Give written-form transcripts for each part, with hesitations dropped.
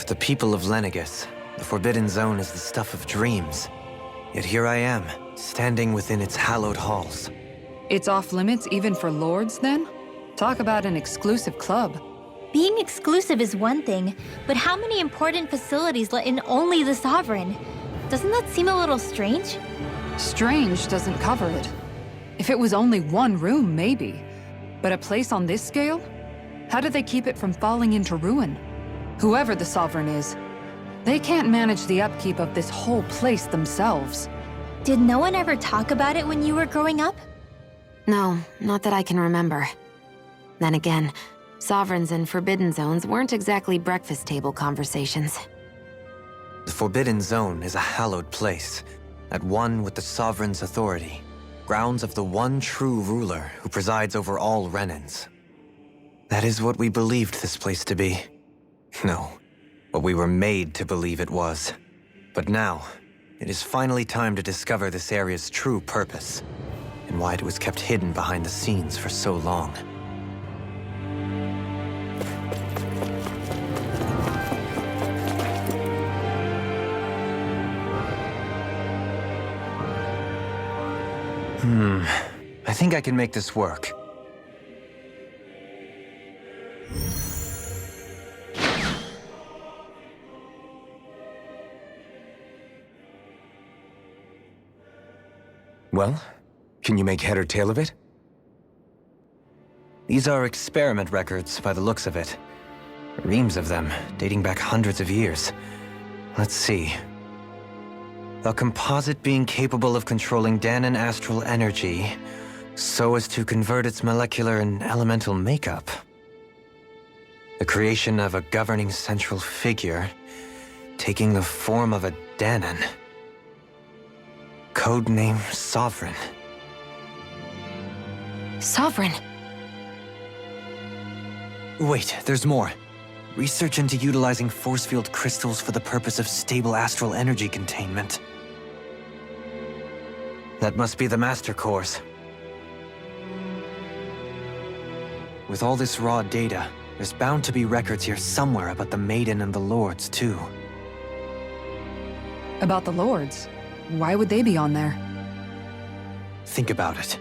To the people of Lenegus, the Forbidden Zone is the stuff of dreams. Yet here I am, standing within its hallowed halls. It's off limits even for lords, then? Talk about an exclusive club. Being exclusive is one thing, but how many important facilities let in only the Sovereign? Doesn't that seem a little strange? Strange doesn't cover it. If it was only one room, maybe. But a place on this scale? How do they keep it from falling into ruin? Whoever the Sovereign is, they can't manage the upkeep of this whole place themselves. Did no one ever talk about it when you were growing up? No, not that I can remember. Then again, Sovereigns and Forbidden Zones weren't exactly breakfast table conversations. The Forbidden Zone is a hallowed place, at one with the Sovereign's authority, grounds of the one true ruler who presides over all Renans. That is what we believed this place to be. No, what we were made to believe it was. But now, it is finally time to discover this area's true purpose, and why it was kept hidden behind the scenes for so long. I think I can make this work. Well, can you make head or tail of it? These are experiment records by the looks of it. Reams of them, dating back hundreds of years. Let's see. A composite being capable of controlling Danan astral energy so as to convert its molecular and elemental makeup. The creation of a governing central figure, taking the form of a Danan. Codename Sovereign. Sovereign! Wait, there's more. Research into utilizing force field crystals for the purpose of stable astral energy containment. That must be the Master Cores. With all this raw data, there's bound to be records here somewhere about the Maiden and the Lords, too. About the lords? Why would they be on there? Think about it.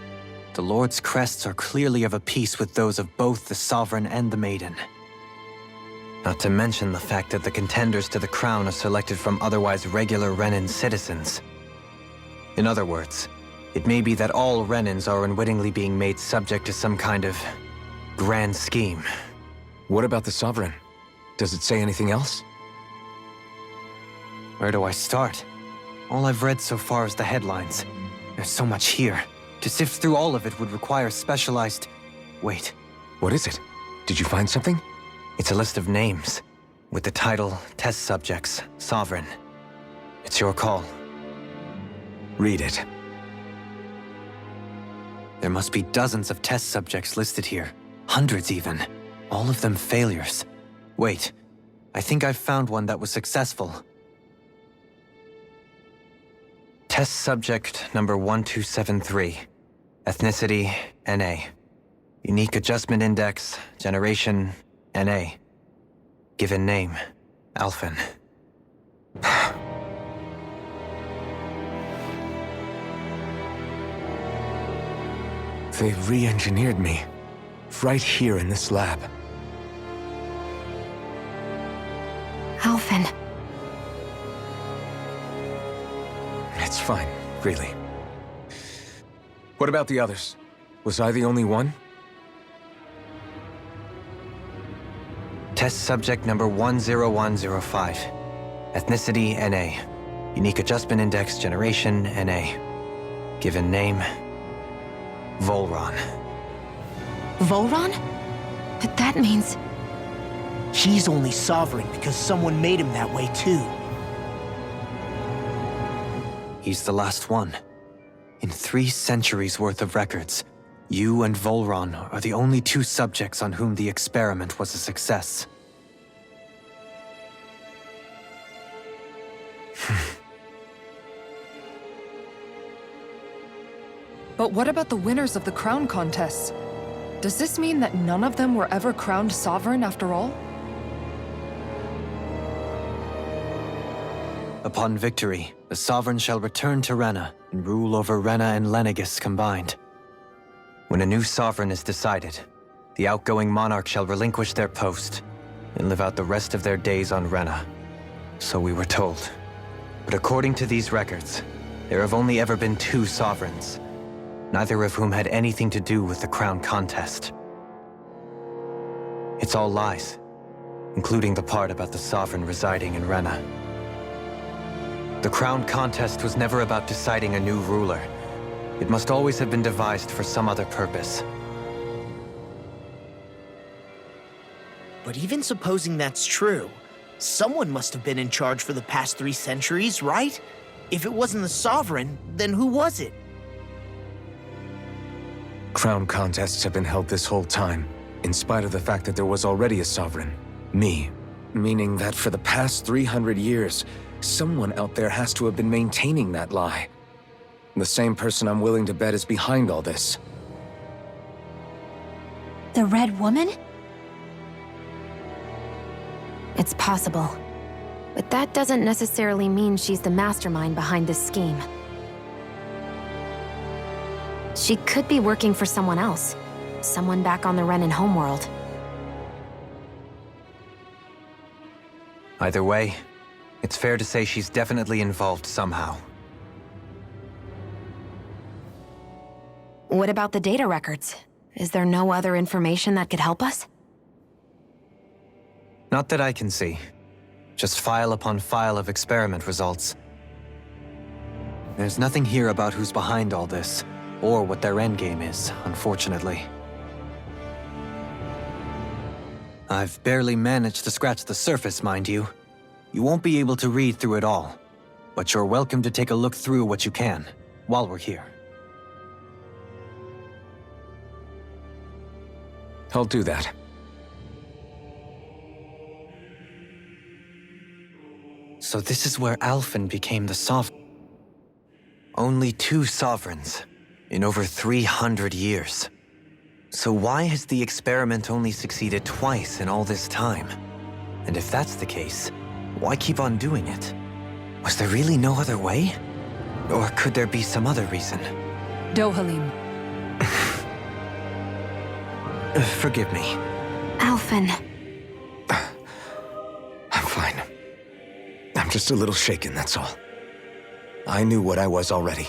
The Lord's crests are clearly of a piece with those of both the Sovereign and the Maiden. Not to mention the fact that the contenders to the crown are selected from otherwise regular Renan citizens. In other words, it may be that all Renans are unwittingly being made subject to some kind of grand scheme. What about the Sovereign? Does it say anything else? Where do I start? All I've read so far is the headlines. There's so much here. To sift through all of it would require specialized... Wait. What is it? Did you find something? It's a list of names, with the title, Test Subjects, Sovereign. It's your call. Read it. There must be dozens of test subjects listed here. Hundreds even. All of them failures. Wait, I think I've found one that was successful. Test subject number 1273. Ethnicity, NA. Unique adjustment index, generation, NA. Given name, Alphen. They've re-engineered me. Right here in this lab. Alphen. It's fine, really. What about the others? Was I the only one? Test subject number 10105. Ethnicity, NA. Unique adjustment index, generation, NA. Given name, Volron. Volron? But that means... He's only Sovereign because someone made him that way too. He's the last one. In 3 centuries worth of records, you and Volron are the only 2 subjects on whom the experiment was a success. But what about the winners of the crown contests? Does this mean that none of them were ever crowned sovereign after all? Upon victory, the Sovereign shall return to Rena and rule over Rena and Lenegis combined. When a new Sovereign is decided, the outgoing monarch shall relinquish their post and live out the rest of their days on Rena. So we were told. But according to these records, there have only ever been 2 Sovereigns, neither of whom had anything to do with the crown contest. It's all lies, including the part about the Sovereign residing in Rena. The crown contest was never about deciding a new ruler. It must always have been devised for some other purpose. But even supposing that's true, someone must have been in charge for the past 3 centuries, right? If it wasn't the Sovereign, then who was it? Crown contests have been held this whole time, in spite of the fact that there was already a Sovereign. Me. Meaning that for the past 300 years, someone out there has to have been maintaining that lie. The same person I'm willing to bet is behind all this. The Red Woman? It's possible. But that doesn't necessarily mean she's the mastermind behind this scheme. She could be working for someone else. Someone back on the Renan homeworld. Either way, it's fair to say she's definitely involved somehow. What about the data records? Is there no other information that could help us? Not that I can see. Just file upon file of experiment results. There's nothing here about who's behind all this, or what their endgame is, unfortunately. I've barely managed to scratch the surface, mind you. You won't be able to read through it all, but you're welcome to take a look through what you can, while we're here. I'll do that. So this is where Alphen became the Sovereign. Only 2 Sovereigns in over 300 years. So why has the experiment only succeeded twice in all this time? And if that's the case, why keep on doing it? Was there really no other way? Or could there be some other reason? Dohalim. Forgive me. Alphen. I'm fine. I'm just a little shaken, that's all. I knew what I was already,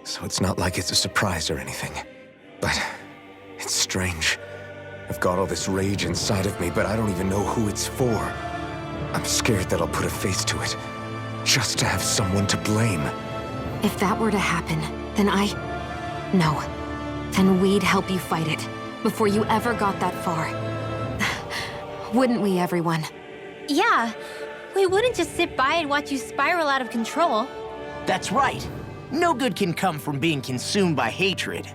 so it's not like it's a surprise or anything. But it's strange. I've got all this rage inside of me, but I don't even know who it's for. I'm scared that I'll put a face to it, just to have someone to blame. If that were to happen, then No. Then we'd help you fight it, before you ever got that far. Wouldn't we, everyone? Yeah. We wouldn't just sit by and watch you spiral out of control. That's right. No good can come from being consumed by hatred.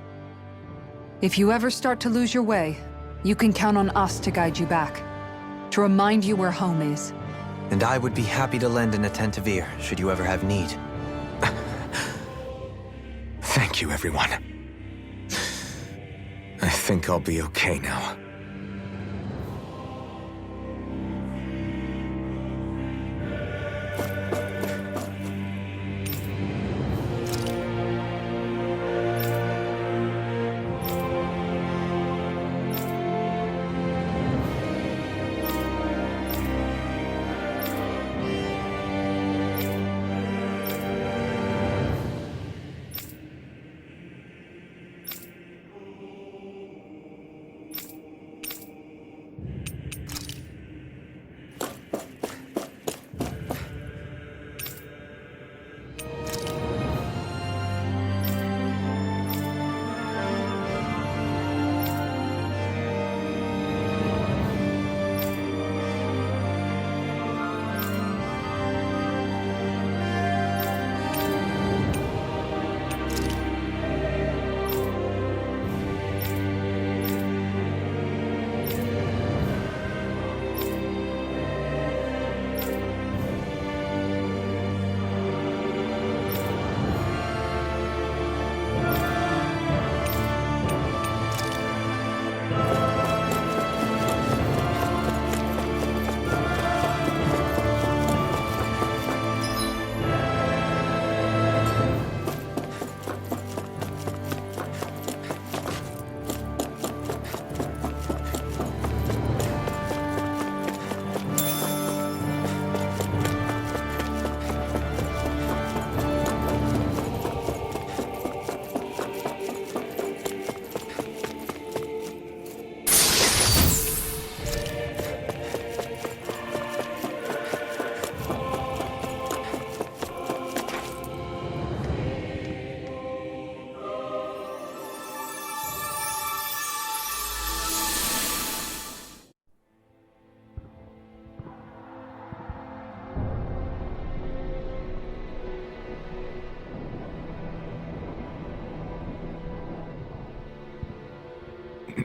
If you ever start to lose your way, you can count on us to guide you back. To remind you where home is. And I would be happy to lend an attentive ear, should you ever have need. Thank you, everyone. I think I'll be okay now.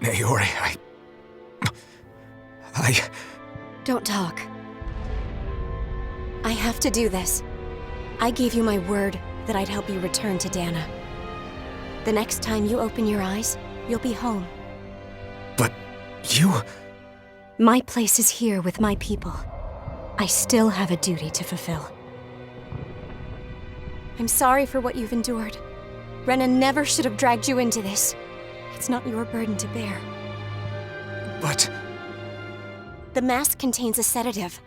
Naori, I... Don't talk. I have to do this. I gave you my word that I'd help you return to Dana. The next time you open your eyes, you'll be home. But you... My place is here with my people. I still have a duty to fulfill. I'm sorry for what you've endured. Renan never should have dragged you into this. It's not your burden to bear. But... The mask contains a sedative.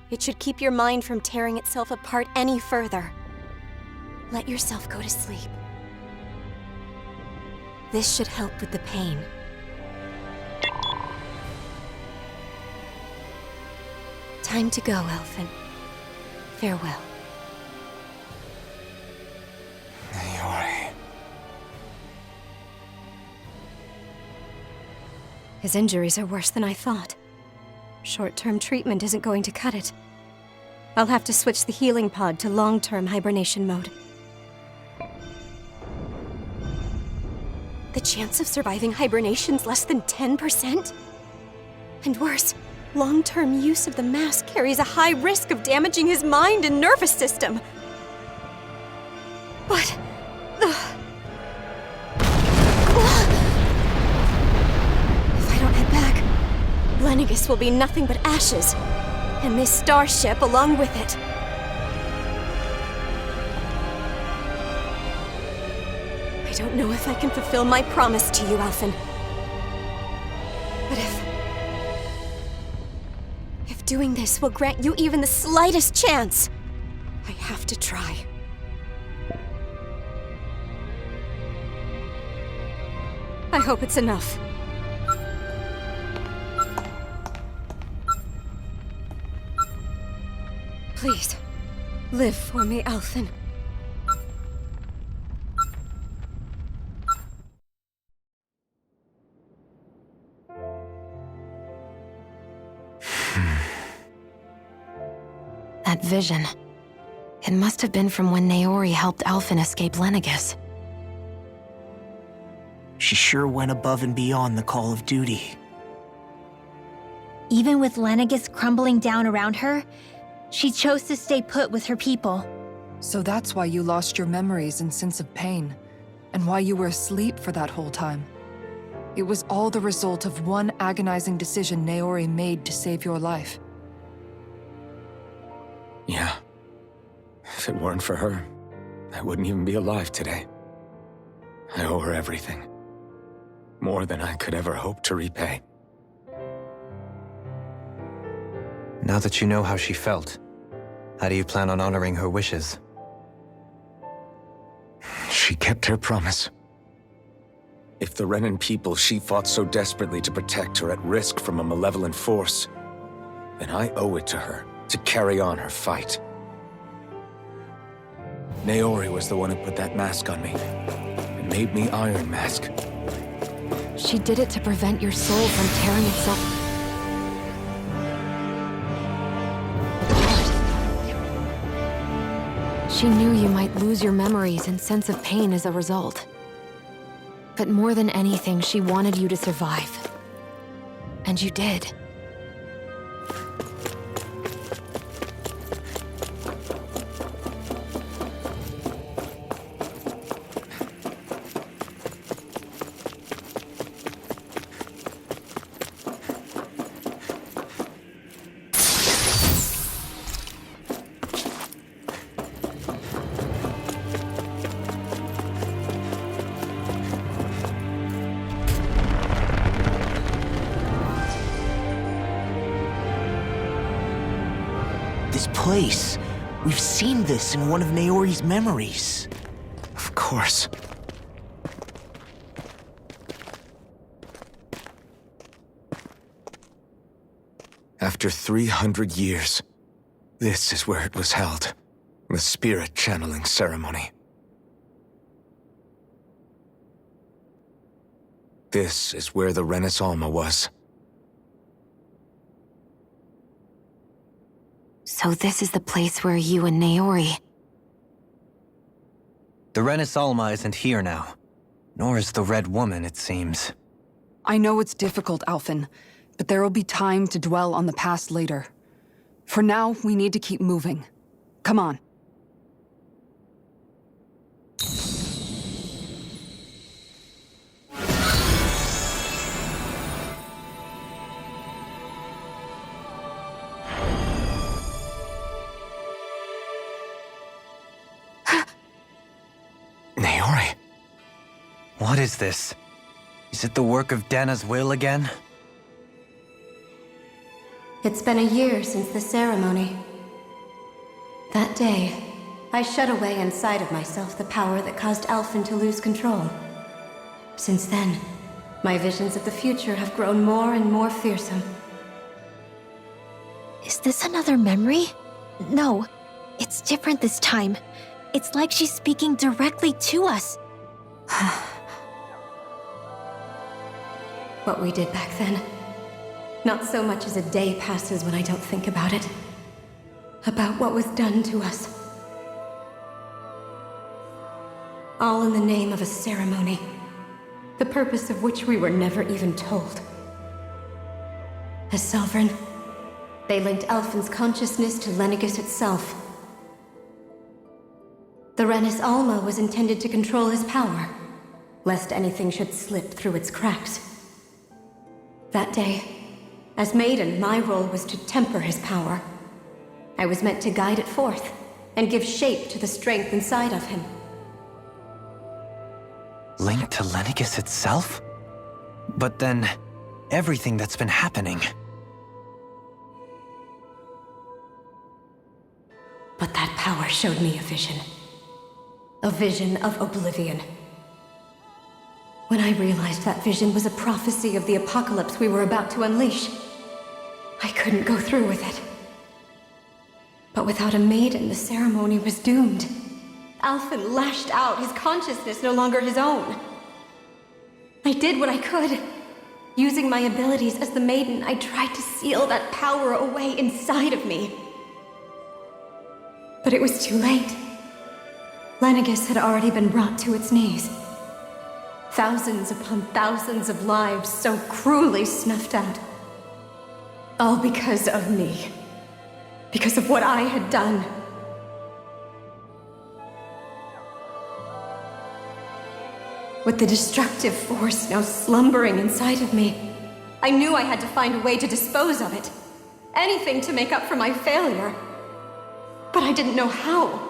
It should keep your mind from tearing itself apart any further. Let yourself go to sleep. This should help with the pain. Time to go, Elfin. Farewell. Naori... His injuries are worse than I thought. Short-term treatment isn't going to cut it. I'll have to switch the healing pod to long-term hibernation mode. The chance of surviving hibernation's less than 10%? And worse, long-term use of the mask carries a high risk of damaging his mind and nervous system. But... If I don't head back, Lenegis will be nothing but ashes, and this starship along with it. I don't know if I can fulfill my promise to you, Alphen. But if doing this will grant you even the slightest chance, I have to try. I hope it's enough. Please, live for me, Alphen. That vision. It must have been from when Naori helped Alphen escape Lenegis. She sure went above and beyond the call of duty. Even with Lenegis crumbling down around her, she chose to stay put with her people. So that's why you lost your memories and sense of pain, and why you were asleep for that whole time. It was all the result of one agonizing decision Naori made to save your life. Yeah. If it weren't for her, I wouldn't even be alive today. I owe her everything. More than I could ever hope to repay. Now that you know how she felt, how do you plan on honoring her wishes? She kept her promise. If the Renan people she fought so desperately to protect are at risk from a malevolent force, then I owe it to her to carry on her fight. Naori was the one who put that mask on me, and made me Iron Mask. She did it to prevent your soul from tearing itself apart. She knew you might lose your memories and sense of pain as a result. But more than anything, she wanted you to survive. And you did. This place. We've seen this in one of Naori's memories. Of course. After 300 years, this is where it was held. The spirit channeling ceremony. This is where the Renis Alma was. So this is the place where you and Naori... The Renis Alma isn't here now, nor is the Red Woman, it seems. I know it's difficult, Alphen, but there will be time to dwell on the past later. For now, we need to keep moving. Come on. Naori. What is this? Is it the work of Dana's will again? It's been a year since the ceremony. That day, I shut away inside of myself the power that caused Alphen to lose control. Since then, my visions of the future have grown more and more fearsome. Is this another memory? No, it's different this time. It's like she's speaking directly to us. What we did back then. Not so much as a day passes when I don't think about it. About what was done to us. All in the name of a ceremony. The purpose of which we were never even told. As Sovereign, they linked Alphen's consciousness to Lenegis itself. The Renis Alma was intended to control his power, lest anything should slip through its cracks. That day, as Maiden, my role was to temper his power. I was meant to guide it forth, and give shape to the strength inside of him. Linked to Lenegis itself? But then, everything that's been happening. But that power showed me a vision. A vision of oblivion. When I realized that vision was a prophecy of the apocalypse we were about to unleash, I couldn't go through with it. But without a maiden, the ceremony was doomed. Alphen lashed out, his consciousness no longer his own. I did what I could. Using my abilities as the maiden, I tried to seal that power away inside of me. But it was too late. Lenegis had already been brought to its knees. Thousands upon thousands of lives so cruelly snuffed out. All because of me. Because of what I had done. With the destructive force now slumbering inside of me, I knew I had to find a way to dispose of it. Anything to make up for my failure. But I didn't know how.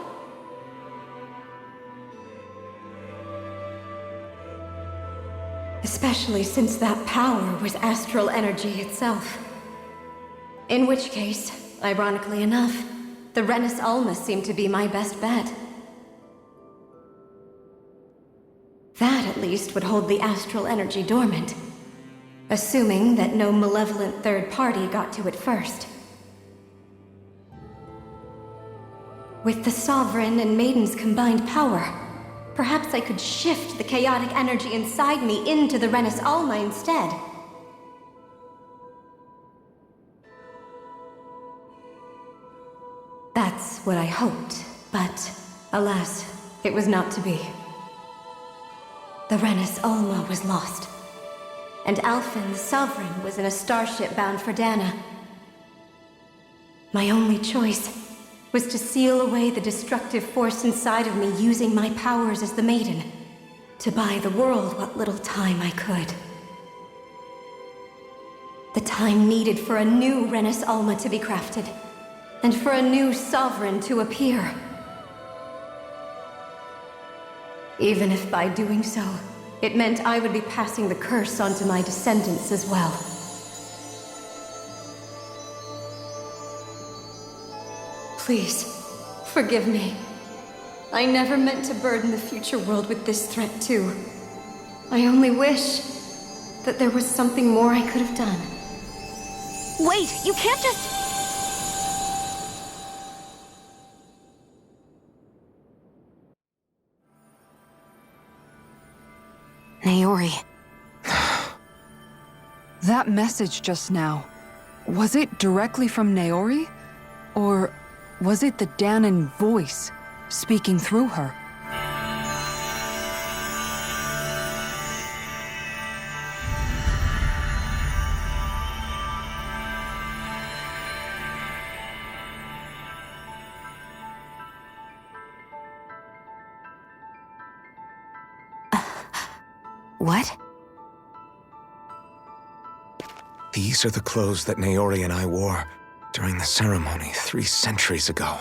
Especially since that power was astral energy itself. In which case, ironically enough, the Renis Alma seemed to be my best bet. That, at least, would hold the astral energy dormant. Assuming that no malevolent third party got to it first. With the Sovereign and Maiden's combined power, perhaps I could shift the chaotic energy inside me into the Renis Alma instead. That's what I hoped, but alas, it was not to be. The Renis Alma was lost, and Alphen, the Sovereign, was in a starship bound for Dana. My only choice was to seal away the destructive force inside of me using my powers as the Maiden, to buy the world what little time I could. The time needed for a new Renis Alma to be crafted, and for a new Sovereign to appear. Even if by doing so, it meant I would be passing the curse on to my descendants as well. Please, forgive me. I never meant to burden the future world with this threat too. I only wish that there was something more I could have done. Wait, you can't just... Naori. That message just now, was it directly from Naori? Or was it the Danan voice speaking through her? What? These are the clothes that Naori and I wore during the ceremony 3 centuries ago.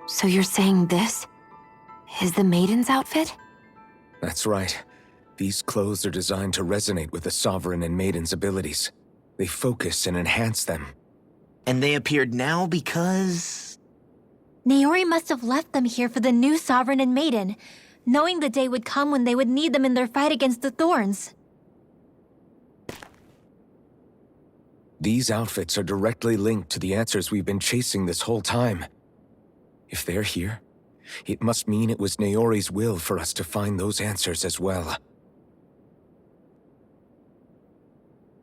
So you're saying this is the maiden's outfit? That's right. These clothes are designed to resonate with the Sovereign and Maiden's abilities. They focus and enhance them. And they appeared now because... Naori must have left them here for the new Sovereign and Maiden, knowing the day would come when they would need them in their fight against the Thorns. These outfits are directly linked to the answers we've been chasing this whole time. If they're here, it must mean it was Naori's will for us to find those answers as well.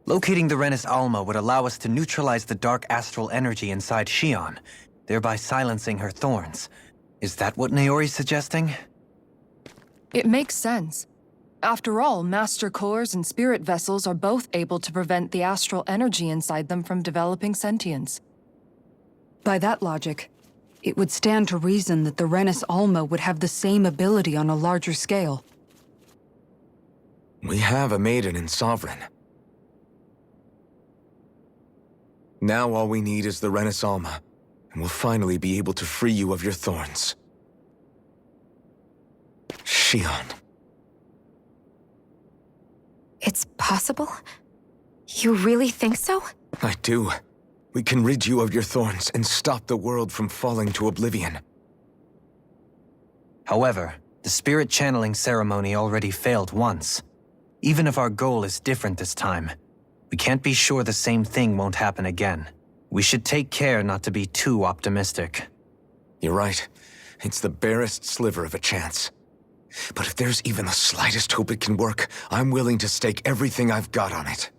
Locating the Renis Alma would allow us to neutralize the dark astral energy inside Shion, thereby silencing her thorns. Is that what Naori's suggesting? It makes sense. After all, Master Cores and Spirit Vessels are both able to prevent the astral energy inside them from developing sentience. By that logic, it would stand to reason that the Renis Alma would have the same ability on a larger scale. We have a Maiden and Sovereign. Now all we need is the Renis Alma, and we'll finally be able to free you of your thorns. Shion. It's possible? You really think so? I do. We can rid you of your thorns and stop the world from falling to oblivion. However, the spirit channeling ceremony already failed once. Even if our goal is different this time, we can't be sure the same thing won't happen again. We should take care not to be too optimistic. You're right. It's the barest sliver of a chance. But if there's even the slightest hope it can work, I'm willing to stake everything I've got on it.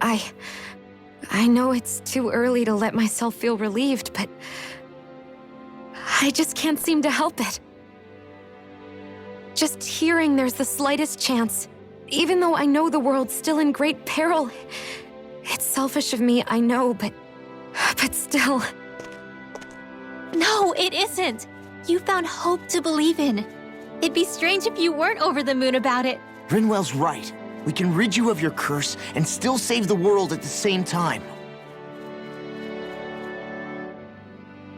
I know it's too early to let myself feel relieved, but I just can't seem to help it. Just hearing there's the slightest chance, even though I know the world's still in great peril. It's selfish of me, I know, but still. No, it isn't. You found hope to believe in. It'd be strange if you weren't over the moon about it. Rinwell's right. We can rid you of your curse and still save the world at the same time.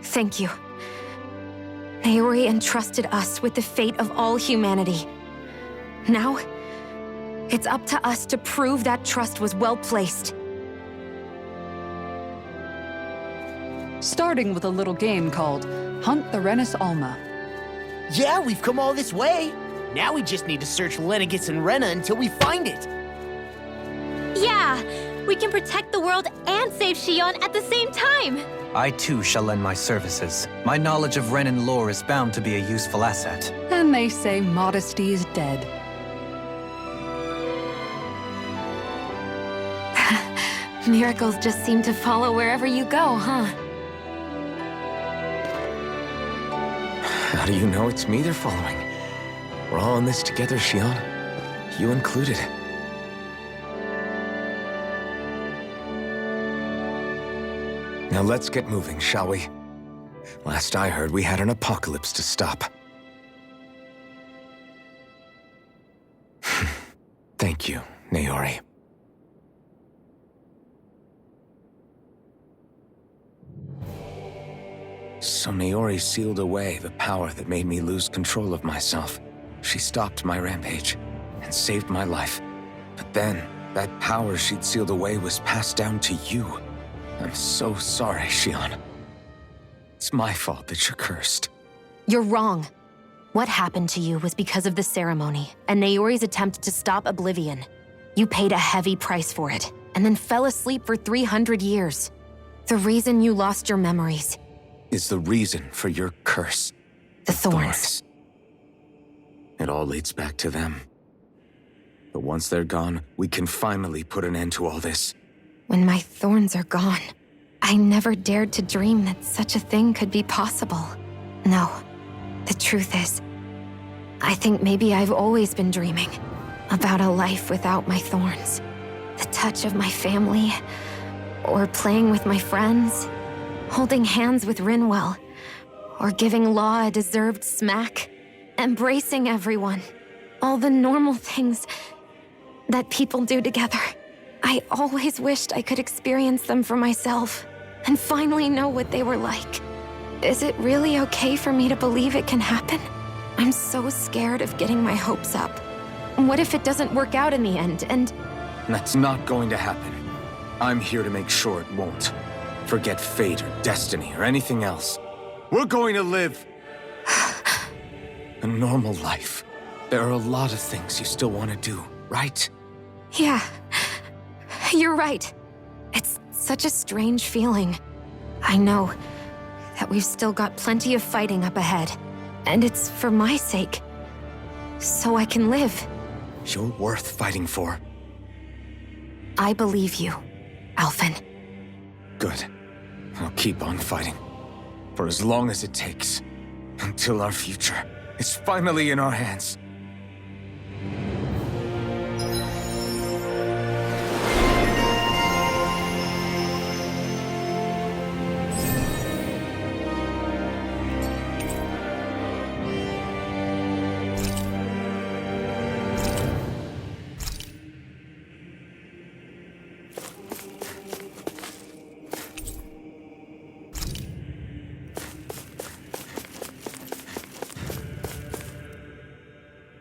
Thank you. Naori entrusted us with the fate of all humanity. Now, it's up to us to prove that trust was well placed. Starting with a little game called Hunt the Renis Alma. Yeah, we've come all this way. Now we just need to search Lenegis and Rena until we find it. Yeah, we can protect the world and save Shion at the same time. I too shall lend my services. My knowledge of Renin lore is bound to be a useful asset. And they say modesty is dead. Miracles just seem to follow wherever you go, huh? How do you know it's me they're following? We're all in this together, Shion. You included. Now let's get moving, shall we? Last I heard, we had an apocalypse to stop. Thank you, Naori. So Naori sealed away the power that made me lose control of myself. She stopped my rampage and saved my life. But then, that power she'd sealed away was passed down to you. I'm so sorry, Shion. It's my fault that you're cursed. You're wrong. What happened to you was because of the ceremony and Naori's attempt to stop oblivion. You paid a heavy price for it, and then fell asleep for 300 years. The reason you lost your memories Is the reason for your curse. the thorns. It all leads back to them. But once they're gone, we can finally put an end to all this. When my thorns are gone, I never dared to dream that such a thing could be possible. No, the truth is, I think maybe I've always been dreaming about a life without my thorns. The touch of my family, or playing with my friends, holding hands with Rinwell, or giving Law a deserved smack, embracing everyone. All the normal things that people do together. I always wished I could experience them for myself and finally know what they were like. Is it really okay for me to believe it can happen? I'm so scared of getting my hopes up. What if it doesn't work out in the end, and... That's not going to happen. I'm here to make sure it won't. Forget fate or destiny or anything else. We're going to live a normal life. There are a lot of things you still want to do, right? Yeah, you're right. It's such a strange feeling. I know that we've still got plenty of fighting up ahead, and it's for my sake, so I can live. You're worth fighting for. I believe you, Alphen. Good. I'll keep on fighting. For as long as it takes. Until our future is finally in our hands.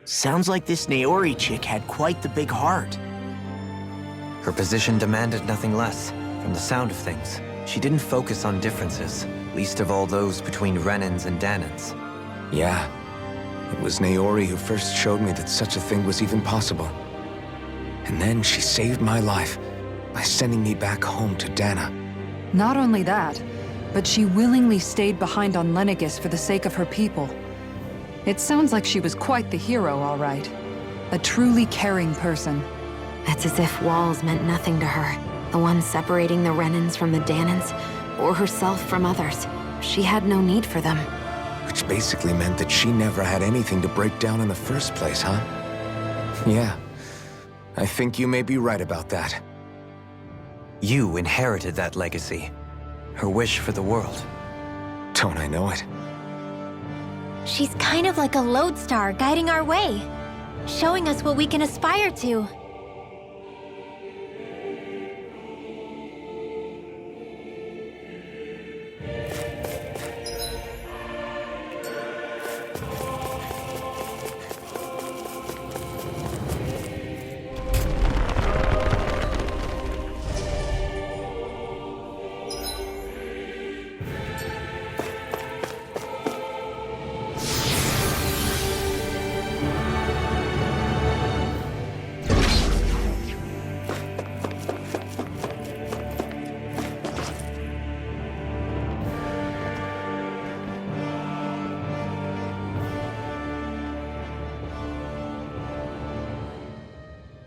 Sounds like this Naori chick had quite the big heart. Her position demanded nothing less. From the sound of things, she didn't focus on differences, least of all those between Renans and Danans. Yeah. It was Naori who first showed me that such a thing was even possible. And then she saved my life by sending me back home to Dana. Not only that, but she willingly stayed behind on Lenegis for the sake of her people. It sounds like she was quite the hero, all right. A truly caring person. It's as if walls meant nothing to her. The one separating the Renans from the Danans, or herself from others. She had no need for them. Which basically meant that she never had anything to break down in the first place, huh? Yeah. I think you may be right about that. You inherited that legacy. Her wish for the world. Don't I know it? She's kind of like a lodestar guiding our way, showing us what we can aspire to.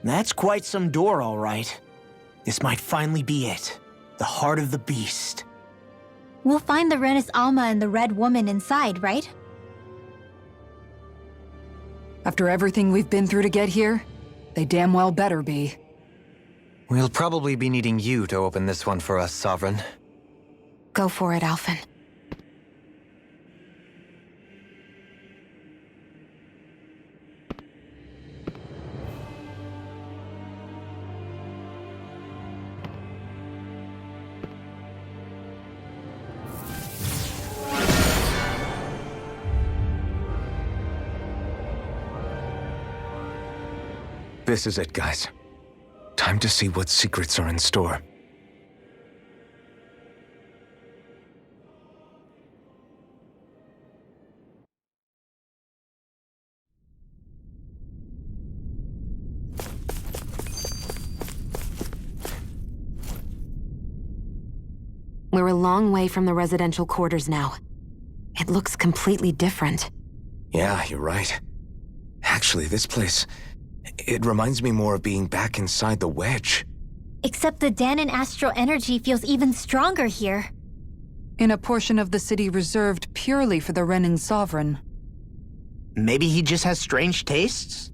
That's quite some door, all right. This might finally be it. The heart of the beast. We'll find the Renis Alma and the Red Woman inside, right? After everything we've been through to get here, they damn well better be. We'll probably be needing you to open this one for us, Sovereign. Go for it, Alphen. This is it, guys. Time to see what secrets are in store. We're a long way from the residential quarters now. It looks completely different. Yeah, you're right. Actually, this place... it reminds me more of being back inside the Wedge. Except the Danan astral energy feels even stronger here. In a portion of the city reserved purely for the Renan Sovereign. Maybe he just has strange tastes?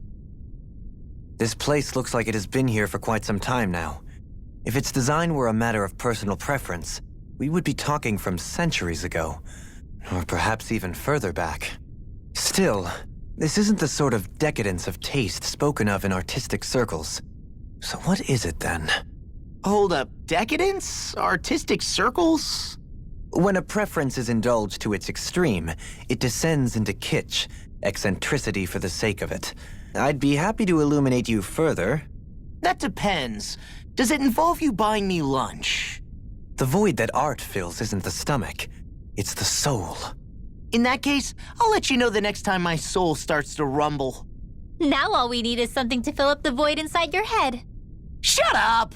This place looks like it has been here for quite some time now. If its design were a matter of personal preference, we would be talking from centuries ago. Or perhaps even further back. Still, This isn't the sort of decadence of taste spoken of in artistic circles. So what is it then? Hold up, decadence? Artistic circles? When a preference is indulged to its extreme, it descends into kitsch, eccentricity for the sake of it. I'd be happy to illuminate you further. That depends. Does it involve you buying me lunch? The void that art fills isn't the stomach, it's the soul. In that case, I'll let you know the next time my soul starts to rumble. Now all we need is something to fill up the void inside your head. Shut up!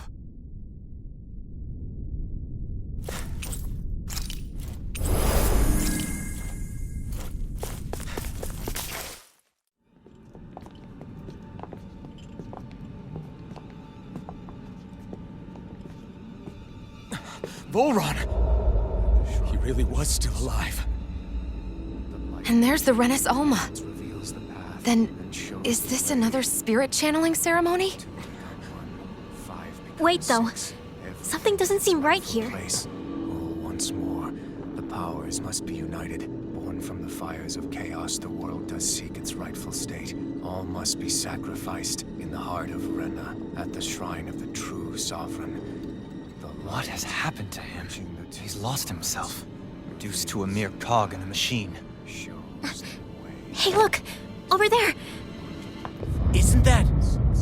Volron! He really was still alive. And there's the Renis Alma. Then, is this another spirit channeling ceremony? Wait, though. Something doesn't seem right here. Once more, the powers must be united. Born from the fires of chaos, the world does seek its rightful state. All must be sacrificed in the heart of Rena, at the shrine of the true sovereign. What has happened to him? He's lost himself, reduced to a mere cog in a machine. Hey, look! Over there! Isn't that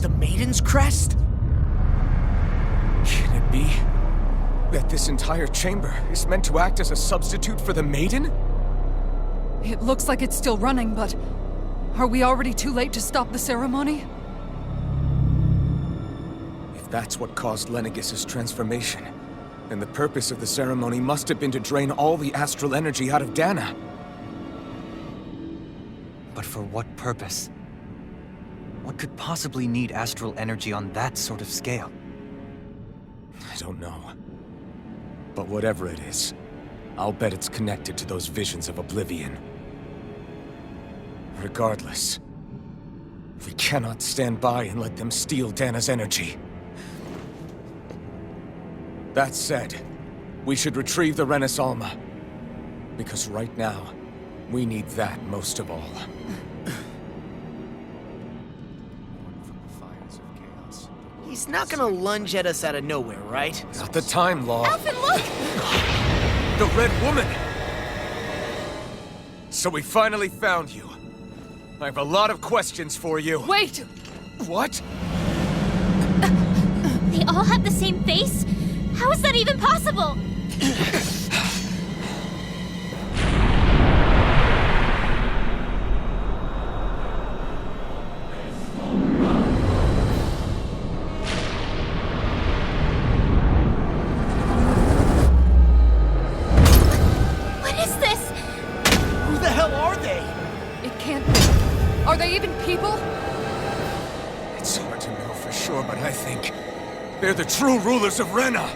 the Maiden's crest? Can it be that this entire chamber is meant to act as a substitute for the Maiden? It looks like it's still running, but are we already too late to stop the ceremony? If that's what caused Lenegis' transformation, then the purpose of the ceremony must have been to drain all the astral energy out of Dana. But for what purpose? What could possibly need astral energy on that sort of scale? I don't know. But whatever it is, I'll bet it's connected to those visions of oblivion. Regardless, we cannot stand by and let them steal Dana's energy. That said, we should retrieve the Renis Alma. Because right now, we need that most of all. He's not gonna lunge at us out of nowhere, right? Not the time, Law. Alphen, look! The Red Woman! So we finally found you. I have a lot of questions for you. Wait! What? They all have the same face? How is that even possible? What is this? Who the hell are they? It can't be. Are they even people? It's hard to know for sure, but I think they're the true rulers of Rena.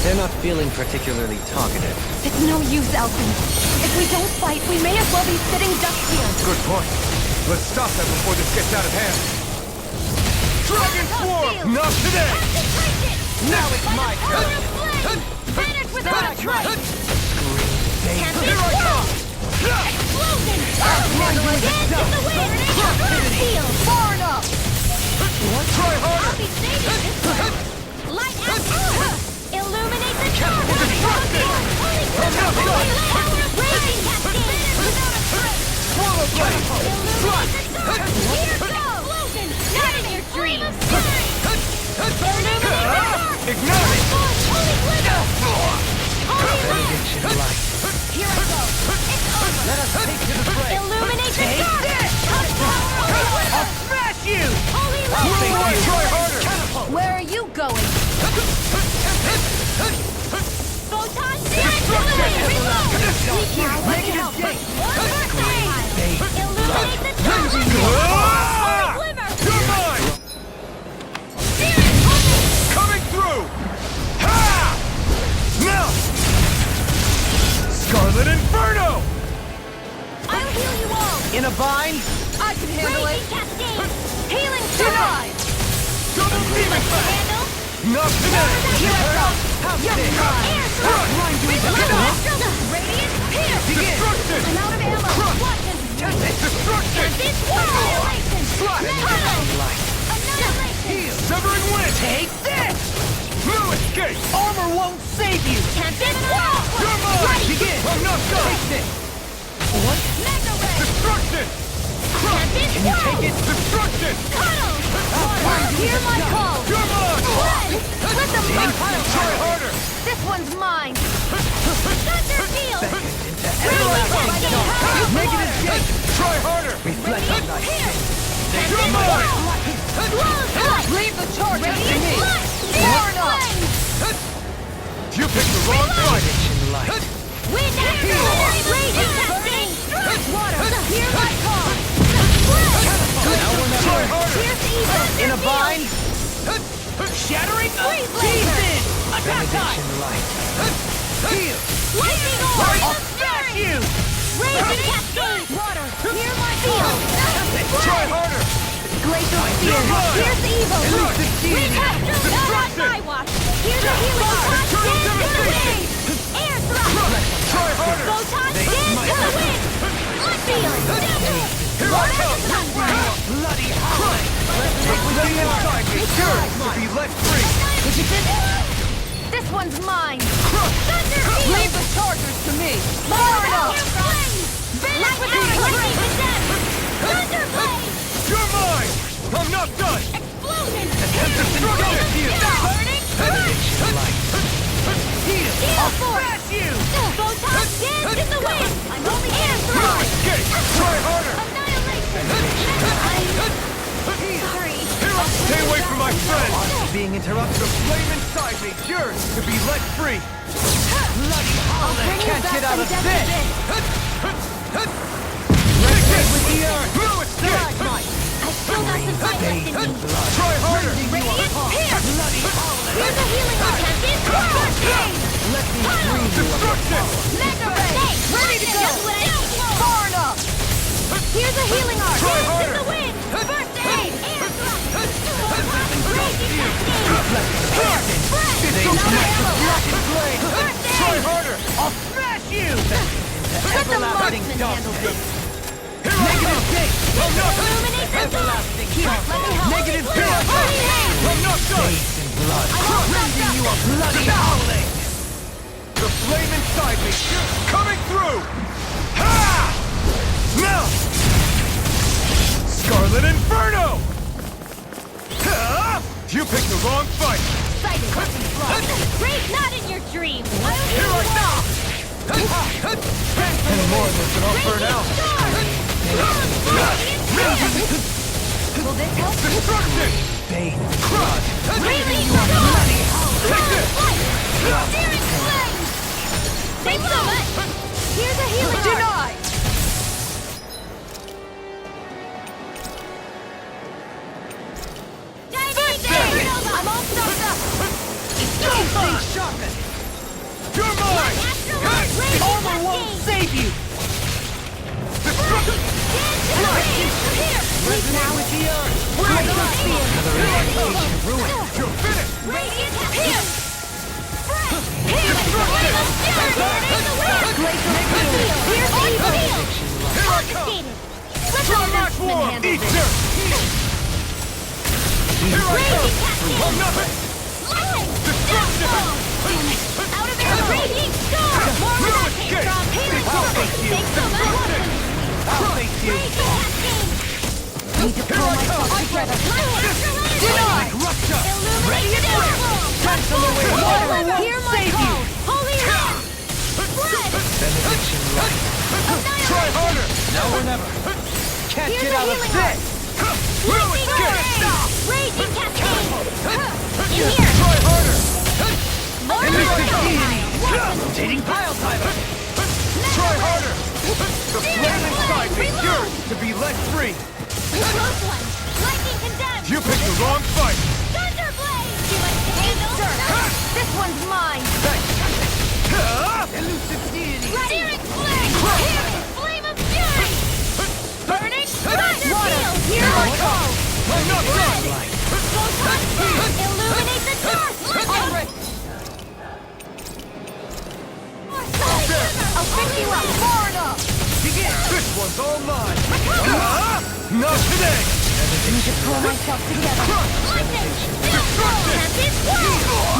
They're not feeling particularly talkative. It's no use, Alphen. If we don't fight, we may as well be sitting ducks here. Good point. Let's stop them before this gets out of hand. Dragon Swarm! Not today! Now it's my turn! Vanish without a trace! Here I come! Explosion! Dance in the wind! Steel! Far enough! Try harder! I'll be saving this one! Light out! Illuminate the dark! Holy power of raging cascade! Without a trace! Swallow blade! Illuminate the dark! Here goes! Explosion! Not in your dreams! Illuminate the dark! Ignite! Holy glitter! Holy lamp! Light. Here I go! It's over! Let us take to the fray. Illuminate the dark! I'll smash you! Holy lamp! Try harder! Where are you going? Photon deactivate! Reload! We here, let me help. One more time! Illuminate the dark! Holy glimmer! You're mine! Spirit holy! Coming through! Ha! Now! Scarlet Inferno! I'll heal you all! In a bind? I can handle Raging it! cascade! Healing denied! Double demon blast! Handle! Not today! Radiant Pierce! Destruction! I'm out of ammo! Watch this! Destruction! This annihilation! Slash! Annihilation! Severing wind! Take this! No escape! Armor won't save you! Can't this wall! You're mine! Begin! I'm not done! Take this! Mega Ray! Destruction! Can't this wall! Take it! Destruction! Cuddle! Hear my call! You're mine! Let them burn! Try harder! This one's mine! Thunder Field! Negative shake! Try harder! Reflect on thy sin. You're mine! Leave the charges to me! You picked the wrong fight! Wind after raging testing! Water! Hear my call! Try harder! Here's evil! In a bind! Shattering Freeze laser! Attack time! Heal! Lightning orb! Smash you! Raging cascade! Water! Hear my call! Try harder! Glacial spear! Here's the evil! Wind after not on my watch! Here's the healing touch! Dance to the wind! Air thrust! Try harder! Photon! Dance to the wind! Field! Here I come! Bloody high! Representing inside me, yours to be let free! This one's mine! Thunder Field! Leave the chargers to me! Fire up! Light without lightning condemned! Thunder Blade! You're mine! I'm not done! Explosion! Destruction! Burning Crush! Heal! Gale Force! Photon dance in the wind! I'm only air No thrust! escape! Try harder! Annihilation! Sorry. Stay away from my friend! Being interrupted. The flame inside me, yours to be let free! Bloody holiday! Can't get out of this! Take it! With the earth! No escape! I've still got some fight left in me. Try harder! Radiant Pierce! Bloody holiday! Here's a healing art! Can't crush! Let me free you. Destruction! Mega Ray! Ready to go! Far enough! Here's a healing art! Try Dance in harder! the wind! First aid! Air thrust! Raging cascade! Spread! Another ammo! First Try aid! harder! I'll smash you! Let the marksman handle this! Here I come! I'm not done! Illuminate the dark! Here, let me help! Negative Holy field! hand! I'm not done! In blood. I won't let Rending you a bloody holiday! The flame inside me, coming through! Ha! Now! Scarlet Inferno! Ha! You picked the wrong fight! Sighted! Rage not in your dreams! Here I come! Any more of this and I'll burn out. Will this help? Destruction! Bathe in blood. Radiant You a bloody Take this! Searing flames! Thanks so much! Here's a healing art! Denied! I'm all stocked up! shocking! You're mine! Armor won't save you! Destruction! Please now with the earth! You're finished! Radiant Pierce! Here's evil! Confiscated! Try my form! Eat dirt! Here I come! I'm nothing! Destruction! Out of air! Radiant storm! More No where that escape! came from! Healing I'll force! face you! Thanks so much! I'll face you! Raging cascade! Need to pull myself together. Denied! Rupture! Illuminate the Cancel away! Water won't Hear my save you! call! Holy hand! Spread! Benediction light. Try harder! Now or never. Can't Here's get a out of healing this! No escape! Raging cascade! In here! Try harder! More Rotating pile driver! Try harder! The flame inside me, yours to be let free! Close one! Lightning condemned! You picked the wrong fight! Thunderblade! Too much to handle? This one's mine! Elusive deity! Searing flame! Healing flame of fury! Burning thunder field! Hear my call! I'm not done! Photon illuminate the dark! I'll pick you up! Far enough! Begin! This one's all mine! Not today! need to pull myself together. Lightning! Destruction!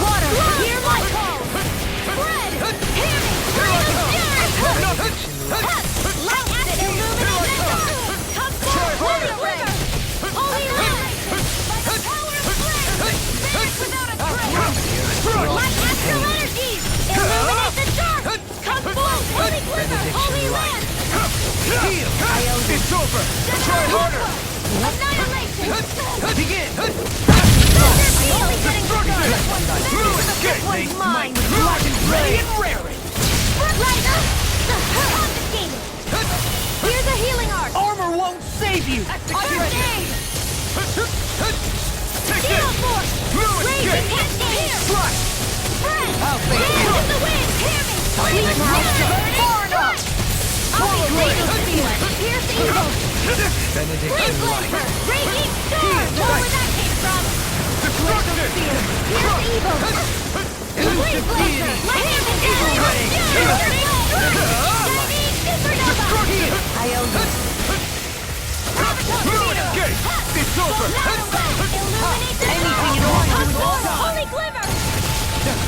Water! Hear my call! Spread! Hear me! Light acid! Illuminate the dark! Come forward! Holy river! Holy light! By the power of flame! Vanish without a trace! Light astral energies! Illuminate the dark! Come forward! Holy glimmer! Holy land! Heal! It's over! Try harder! Annihilation! Begin! Thunder field! Getting stronger! This one's mine! Ready and raring! Light up! Confiscated! Here's a healing art! Armor won't save you! First aid! Take Shield this! force! Raging cascade! Flash! Spread! I'll face Hand you. in the wind! Hear me! Please far enough! I'll be raging field! Pierce evil! Benediction light! Raging storm! Where that came from? Destruction! Pierce evil! Please blaster! Lightning and supernova! I owe you. Escape! It's over! Illuminate the Anything you want to do is Holy glimmer!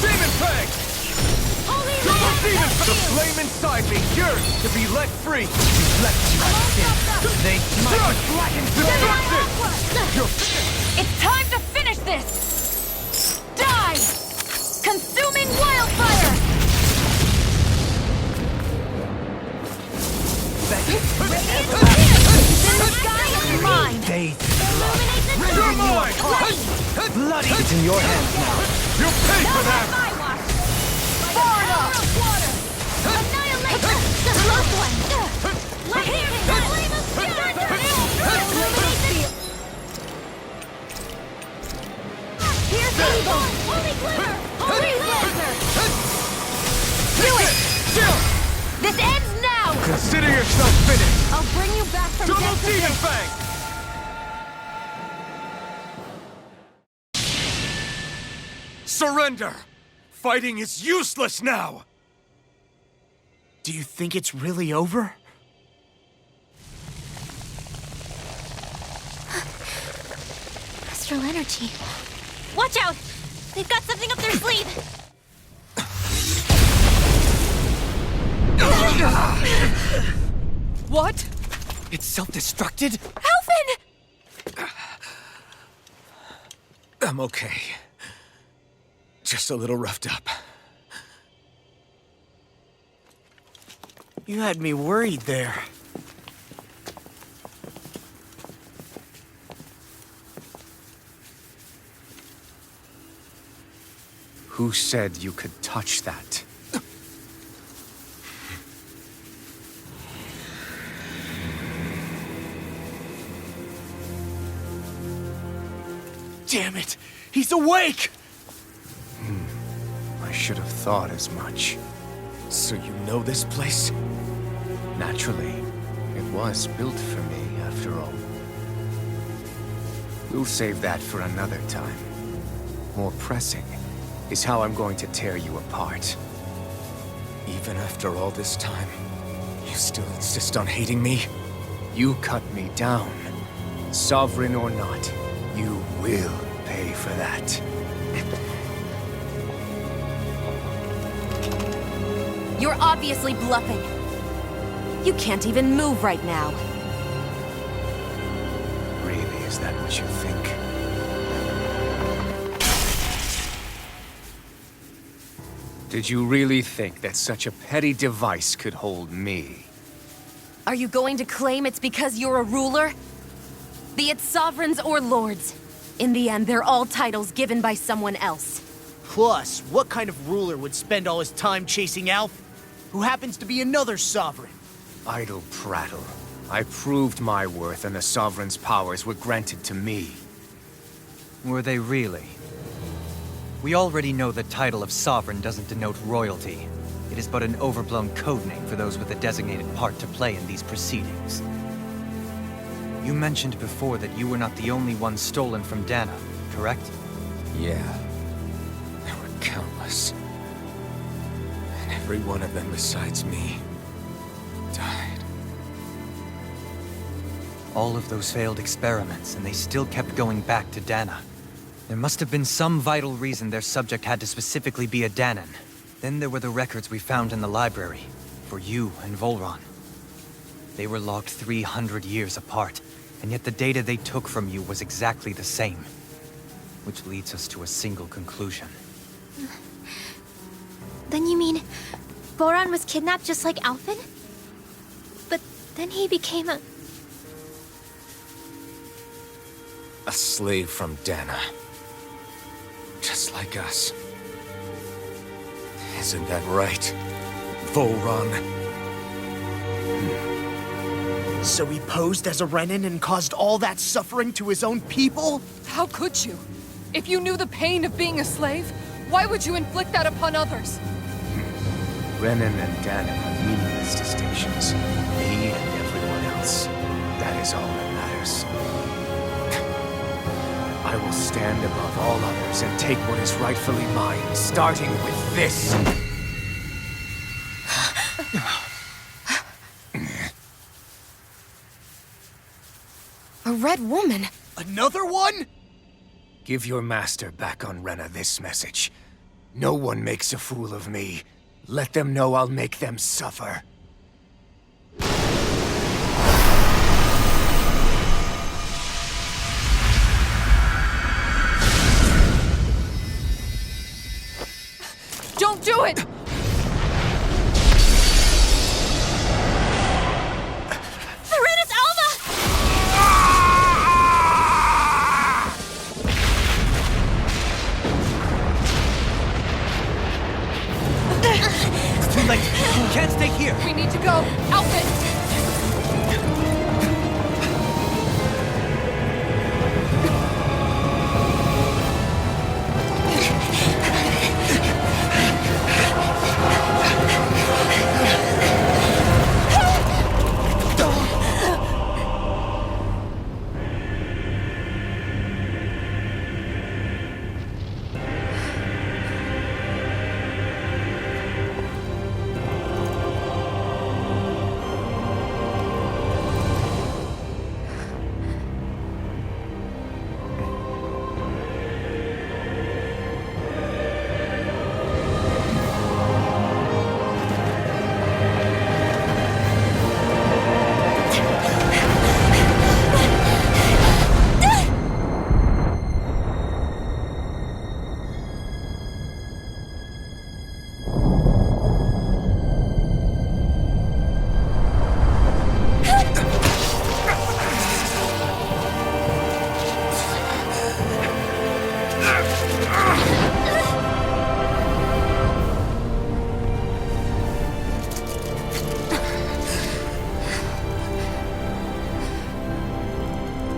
Demon Fang! Holy Double land! demon! The flame inside me yearns to be let free! You left me like this! They might blacken destruction! It's time to finish this! Die! Consuming wildfire! Radiant spear! In the sky is mine! Faith! Illuminate the You're dark! mine! Bloody! It's in your hands now. You'll pay for Not that! my watch! Far enough! Water! Annihilation! Close one! Lightning! Flame of spirit! Illuminate the... Pierce evil! Holy glimmer! Holy laser! Do it! This ends now! Consider yourself finished! I'll bring you back from Double death to demon death. fang! Surrender! Fighting is useless now! Do you think it's really over? Astral energy. Watch out! They've got something up their sleeve! What? It's self-destructed? Alvin! I'm okay. Just a little roughed up. You had me worried there. Who said you could touch that? Damn it! He's awake! I should have thought as much. So you know this place? Naturally, it was built for me, after all. We'll save that for another time. More pressing is how I'm going to tear you apart. Even after all this time, you still insist on hating me? You cut me down. Sovereign or not, you will pay for that. You're obviously bluffing. You can't even move right now. Really, is that what you think? Did you really think that such a petty device could hold me? Are you going to claim it's because you're a ruler? Be it sovereigns or lords. In the end, they're all titles given by someone else. Plus, what kind of ruler would spend all his time chasing Alf, who happens to be another sovereign? Idle prattle. I proved my worth and the Sovereign's powers were granted to me. Were they really? We already know the title of Sovereign doesn't denote royalty. It is but an overblown codename for those with a designated part to play in these proceedings. You mentioned before that you were not the only one stolen from Dana, correct? Yeah. There were countless. And Every one of them besides me died. All of those failed experiments, and they still kept going back to Dana. There must have been some vital reason their subject had to specifically be a Danan. Then there were the records we found in the library, for you and Volron. They were logged 300 years apart, and yet the data they took from you was exactly the same. Which leads us to a single conclusion. Then you mean Boron was kidnapped just like Alphen? But then he became a... A slave from Dana. Just like us. Isn't that right, Volron? So he posed as a Renan and caused all that suffering to his own people? How could you? If you knew the pain of being a slave, why would you inflict that upon others? Renan and Danan are meaningless distinctions. Me and everyone else. That is all that matters. I will stand above all others and take what is rightfully mine, starting with this. A red woman? Another one? Give your master back on Rena this message. No one makes a fool of me. Let them know I'll make them suffer. Don't do it! Serenus Alva! It's too late! You can't stay here! We need to go! Outfit!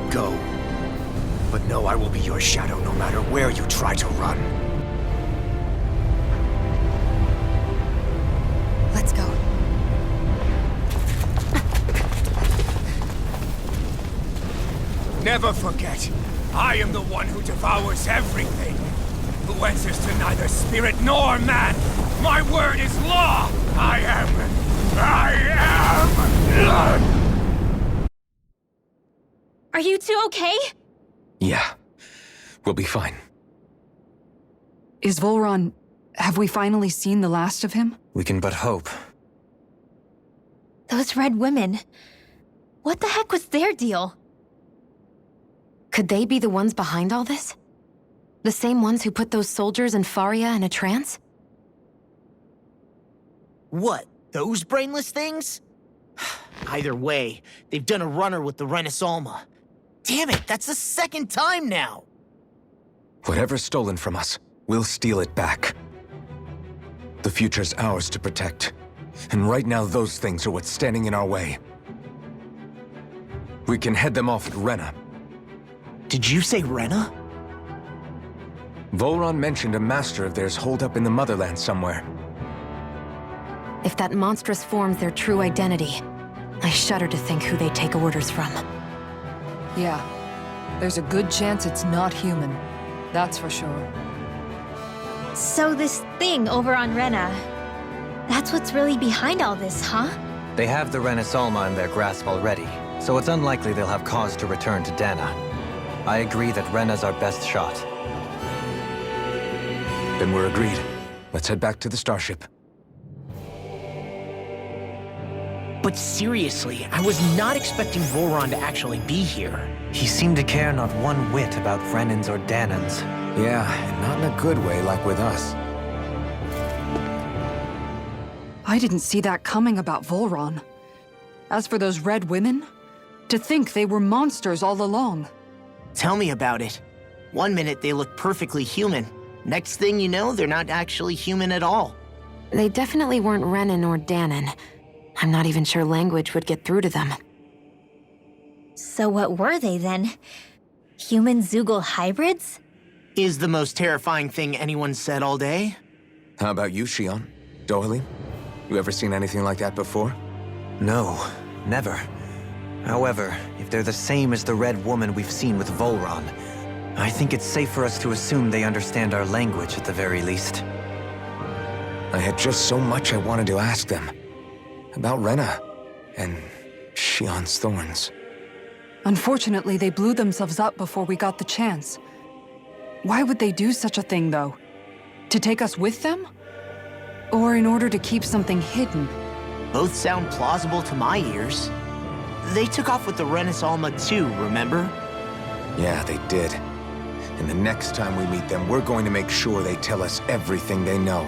Go. But know I will be your shadow no matter where you try to run. Let's go. Never forget, I am the one who devours everything. Who answers to neither spirit nor man. My word is law. I am. Are you two okay? Yeah. We'll be fine. Is Volron... have we finally seen the last of him? We can but hope. Those red women. What the heck was their deal? Could they be the ones behind all this? The same ones who put those soldiers in Faria in a trance? What, those brainless things? Either way, they've done a runner with the Renaissance. Damn it, that's the second time now! Whatever's stolen from us, we'll steal it back. The future's ours to protect. And right now those things are what's standing in our way. We can head them off at Rena. Did you say Rena? Volron mentioned a master of theirs holed up in the motherland somewhere. If that monstrous form's their true identity, I shudder to think who they take orders from. Yeah. There's a good chance it's not human. That's for sure. So this thing over on Rena, That's what's really behind all this, huh? They have the Renaissalma in their grasp already, so it's unlikely they'll have cause to return to Dana. I agree that Rena's our best shot. Then we're agreed. Let's head back to the starship. But seriously, I was not expecting Voron to actually be here. He seemed to care not one whit about Renans or Danans. Yeah, and not in a good way like with us. I didn't see that coming about Volron. As for those red women, to think they were monsters all along. Tell me about it. One minute they look perfectly human. Next thing you know, they're not actually human at all. They definitely weren't Renan or Danan. I'm not even sure language would get through to them. So what were they then? Human Zoogle hybrids? Is the most terrifying thing anyone said all day. How about you, Shion? Doily? You ever seen anything like that before? No, never. However, if they're the same as the red woman we've seen with Volron, I think it's safe for us to assume they understand our language at the very least. I had just so much I wanted to ask them. About Rena, and Shion's thorns. Unfortunately, they blew themselves up before we got the chance. Why would they do such a thing, though? To take us with them? Or in order to keep something hidden? Both sound plausible to my ears. They took off with the Renaissalma too, remember? Yeah, they did. And the next time we meet them, we're going to make sure they tell us everything they know.